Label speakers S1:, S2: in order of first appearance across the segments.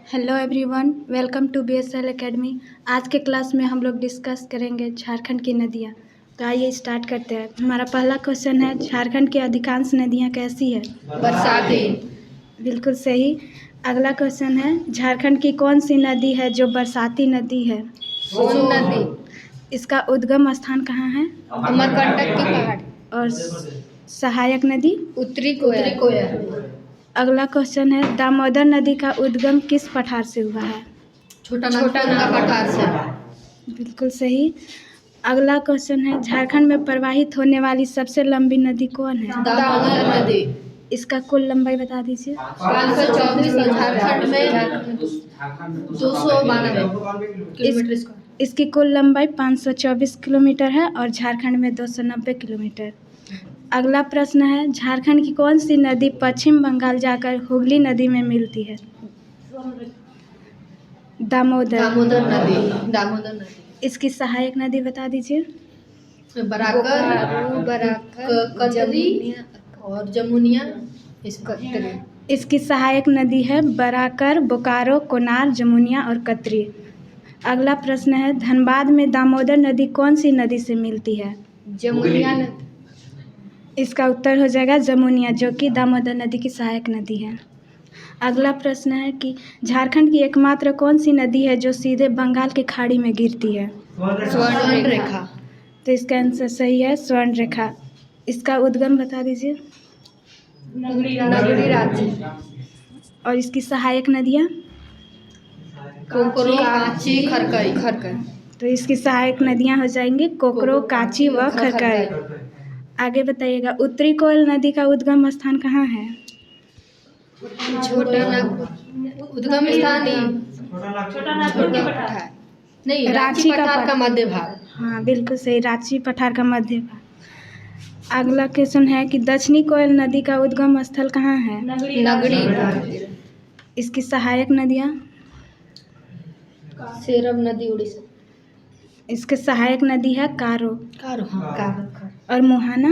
S1: Hello everyone, welcome to BSL academy. आज के class में हम लोग डिस्कस करेंगे झारखंड की नदियाँ। तो आइए स्टार्ट करते हैं। हमारा पहला क्वेश्चन है, झारखंड की अधिकांश नदियाँ कैसी है?
S2: बरसाती।
S1: बिल्कुल सही। अगला क्वेश्चन है, झारखंड की कौन सी नदी है जो बरसाती नदी है?
S2: सोन नदी।
S1: इसका उद्गम स्थान कहाँ है?
S2: अमरकंटक की पहाड़ी।
S1: और सहायक नदी?
S2: उत्तरी कोयल।
S1: अगला क्वेश्चन है, दामोदर नदी का उद्गम किस पठार से हुआ है?
S2: छोटा नागपुर पठार से।
S1: बिल्कुल सही। अगला क्वेश्चन है, झारखंड में प्रवाहित होने वाली सबसे लंबी नदी कौन है?
S2: दामोदर नदी।
S1: इसका कुल लंबाई बता दीजिए।
S2: 524 और झारखंड में 292 किलोमीटर।
S1: इसकी कुल लंबाई 524 किलोमीटर है और झारखंड में 290 किलोमीटर। अगला प्रश्न है, झारखंड की कौन सी नदी पश्चिम बंगाल जाकर हुगली नदी में मिलती है? दामोदर
S2: नदी।
S1: इसकी सहायक नदी बता दीजिए।
S2: बराकर, कतरी और जमुनिया।
S1: इसकी सहायक नदी है बराकर, बोकारो, कोनार, जमुनिया और कतरी। अगला प्रश्न है, धनबाद में दामोदर नदी कौन सी नदी से मिलती है?
S2: जमुनिया नदी।
S1: इसका उत्तर हो जाएगा जमुनिया, जो कि दामोदर नदी की सहायक नदी है। अगला प्रश्न है कि झारखंड की एकमात्र कौन सी नदी है जो सीधे बंगाल की खाड़ी में गिरती है?
S2: स्वर्ण रेखा।
S1: तो इसका आंसर सही है, स्वर्ण रेखा। इसका उद्गम बता दीजिए।
S2: नगरी रांची।
S1: और इसकी सहायक नदियाँ?
S2: कोकरो, कांची, खरकई।
S1: तो इसकी सहायक नदियाँ हो जाएंगी कोकरो, कांची व खरकई। आगे बताइएगा, उत्तरी कोयल नदी का उद्गम स्थान कहाँ है?
S2: छोटा नागपुर। उद्गम स्थान नहीं, रांची पठार का मध्य भाग।
S1: हाँ बिल्कुल सही, रांची पठार का मध्य भाग। अगला क्वेश्चन है कि दक्षिणी कोयल नदी का उद्गम स्थल कहाँ है?
S2: नगड़ी।
S1: इसकी सहायक नदियाँ?
S2: सेरम नदी उड़ीसा।
S1: इसके सहायक नदी है कारो।
S2: कारो।
S1: और मुहाना?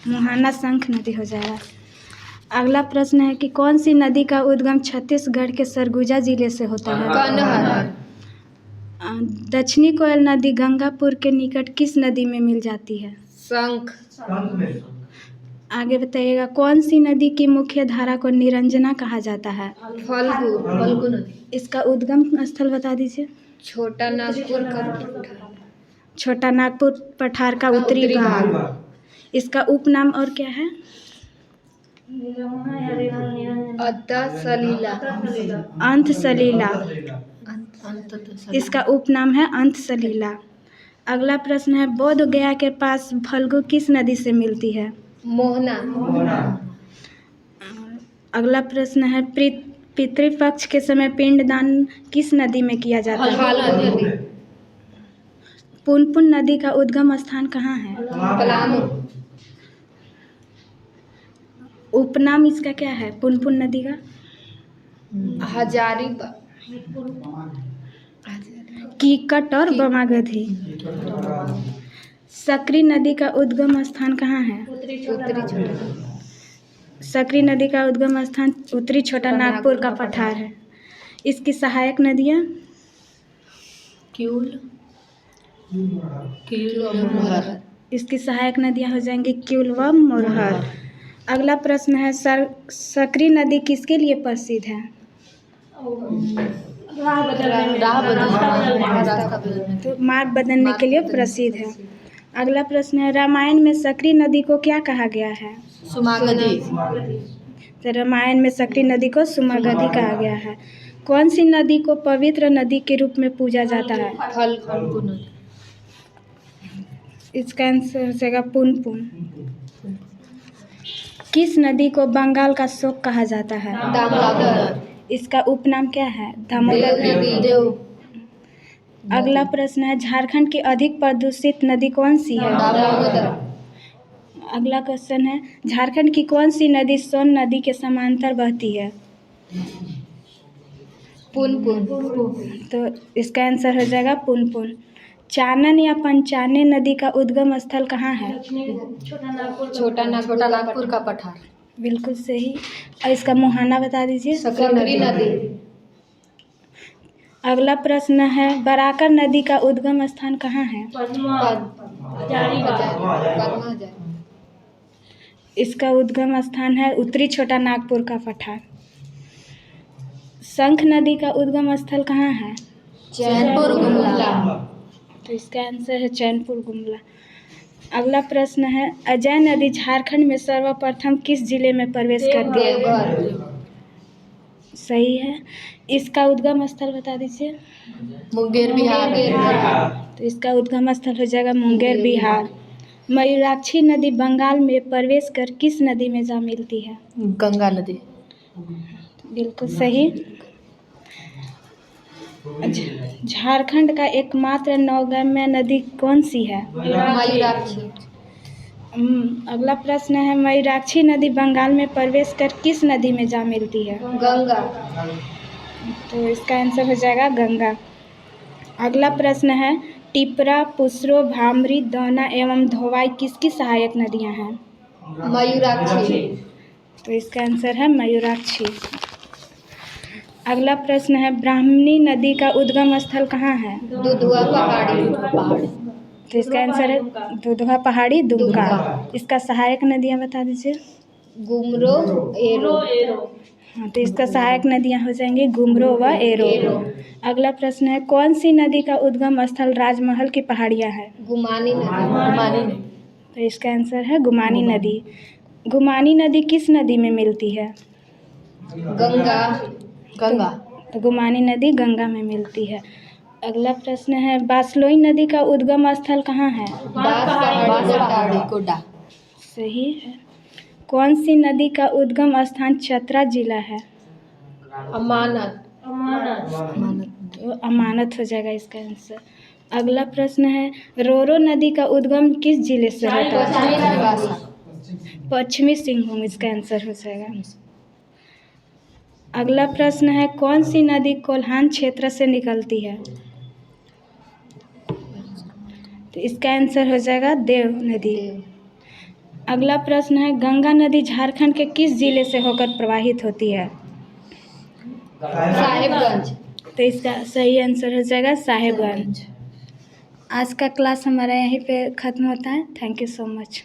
S1: मुहाना शंख नदी हो जाएगा। अगला प्रश्न है कि कौन सी नदी का उद्गम छत्तीसगढ़ के सरगुजा जिले से होता है?
S2: कन्हार।
S1: दक्षिणी कोयल नदी गंगापुर के निकट किस नदी में मिल जाती है?
S2: शंख।
S1: आगे बताइएगा, कौन सी नदी की मुख्य धारा को निरंजना कहा जाता है?
S2: फल्गु नदी।
S1: इसका उद्गम स्थल बता दीजिए।
S2: छोटा
S1: नागपुर पठार का उत्तरी भाग। इसका उपनाम और क्या है? अंत सलीला। इसका उपनाम है अंत सलीला। अगला प्रश्न है, बोध गया के पास फल्गु किस नदी से मिलती है?
S2: मोहना।
S1: अगला प्रश्न है, पितृपक्ष के समय पिंडदान किस नदी में किया जाता है? पुनपुन नदी का उद्गम स्थान कहाँ है?
S2: पलामू।
S1: उपनाम इसका क्या है पुनपुन नदी का?
S2: हजारीबाग।
S1: कीकट और बमागधी। सकरी नदी का उद्गम स्थान कहाँ है? सकरी नदी का उद्गम स्थान उत्तरी छोटा नागपुर का पठार है। इसकी सहायक नदियाँ?
S2: क्यूल और मोरहर।
S1: इसकी सहायक नदियाँ हो जाएंगी क्यूल व मोरहर। अगला प्रश्न है, सकरी नदी किसके लिए प्रसिद्ध है? तो मार्ग बदलने के लिए प्रसिद्ध है। अगला प्रश्न है, रामायण में सकरी नदी को क्या कहा गया है?
S2: सुमागधी।
S1: तो रामायण में सकरी नदी को सुमागधी कहा गया है। कौन सी नदी को पवित्र नदी के रूप में पूजा जाता है?
S2: फल्गु नदी।
S1: इसका आंसर हो जाएगा पुनपुन। किस नदी को बंगाल का शोक कहा जाता है?
S2: दामोदर।
S1: इसका उपनाम क्या है? दामोदर नदी। अगला प्रश्न है, झारखंड की अधिक प्रदूषित नदी कौन सी है?
S2: दामोदर।
S1: अगला क्वेश्चन है, झारखंड की कौन सी नदी सोन नदी के समांतर बहती है?
S2: पुनपुन।
S1: तो इसका आंसर हो जाएगा पुनपुन। चानन या पंचाने नदी का उद्गम स्थल कहाँ है?
S2: छोटा नागपुर का पठार।
S1: बिल्कुल सही। और इसका मुहाना बता दीजिए।
S2: सकरी नदी।
S1: अगला प्रश्न है, बराकर नदी का उद्गम स्थान कहाँ है?
S2: पद्मा।
S1: इसका उद्गम स्थान है उत्तरी छोटा नागपुर का पठार। शंख नदी का उद्गम स्थल कहाँ है?
S2: चैनपुर गुमला।
S1: तो इसका आंसर है चैनपुर गुमला। अगला प्रश्न है, अजय नदी झारखंड में सर्वप्रथम किस जिले में प्रवेश करती है?
S2: देवघर।
S1: सही है। इसका उद्गम स्थल बता दीजिए।
S2: मुंगेर बिहार।
S1: तो इसका उद्गम स्थल हो जाएगा मुंगेर बिहार। मयूराक्षी नदी बंगाल में प्रवेश कर किस नदी में जा मिलती है?
S2: गंगा नदी।
S1: बिल्कुल सही। झारखंड का एकमात्र नौगम्य नदी कौन सी है?
S2: मयूराक्षी।
S1: अगला प्रश्न है, मयूराक्षी नदी बंगाल में प्रवेश कर किस नदी में जा मिलती है?
S2: गंगा।
S1: तो इसका आंसर हो जाएगा गंगा। अगला प्रश्न है, टिपरा, पुसरो, भामरी, दौना एवं धोवाई किसकी सहायक नदियां हैं?
S2: मयूराक्षी।
S1: तो इसका आंसर है मयूराक्षी। अगला प्रश्न है, ब्राह्मणी नदी का उद्गम स्थल कहाँ है?
S2: दुधवा पहाड़ी।
S1: तो इसका आंसर है दुधवा पहाड़ी, दुमका। इसका सहायक नदियाँ बता दीजिए।
S2: गुमरो, एरो।
S1: हाँ, तो इसका सहायक नदियाँ हो जाएंगी गुमरो व एरो। अगला प्रश्न है, कौन सी नदी का उद्गम स्थल राजमहल की पहाड़ियाँ हैं?
S2: गुमानी नदी।
S1: तो इसका आंसर है गुमानी नदी। गुमानी नदी किस नदी में मिलती है?
S2: गंगा।
S1: तो गुमानी नदी गंगा में मिलती है। अगला प्रश्न है, बासलोई नदी का उद्गम स्थल कहाँ है?
S2: पहाड़ी कोडा।
S1: सही है। कौन सी नदी का उद्गम स्थान चतरा जिला है?
S2: अमानत।
S1: तो अमानत हो जाएगा इसका आंसर। अगला प्रश्न है, रोरो नदी का उद्गम किस जिले से होता है? पश्चिमी सिंहभूम इसका आंसर हो जाएगा। अगला प्रश्न है, कौन सी नदी कोल्हान क्षेत्र से निकलती है? तो इसका आंसर हो जाएगा देव नदी। अगला प्रश्न है, गंगा नदी झारखंड के किस जिले से होकर प्रवाहित होती है?
S2: साहेबगंज।
S1: तो इसका सही आंसर हो जाएगा साहेबगंज। आज का क्लास हमारा यहीं पे ख़त्म होता है। Thank you so much.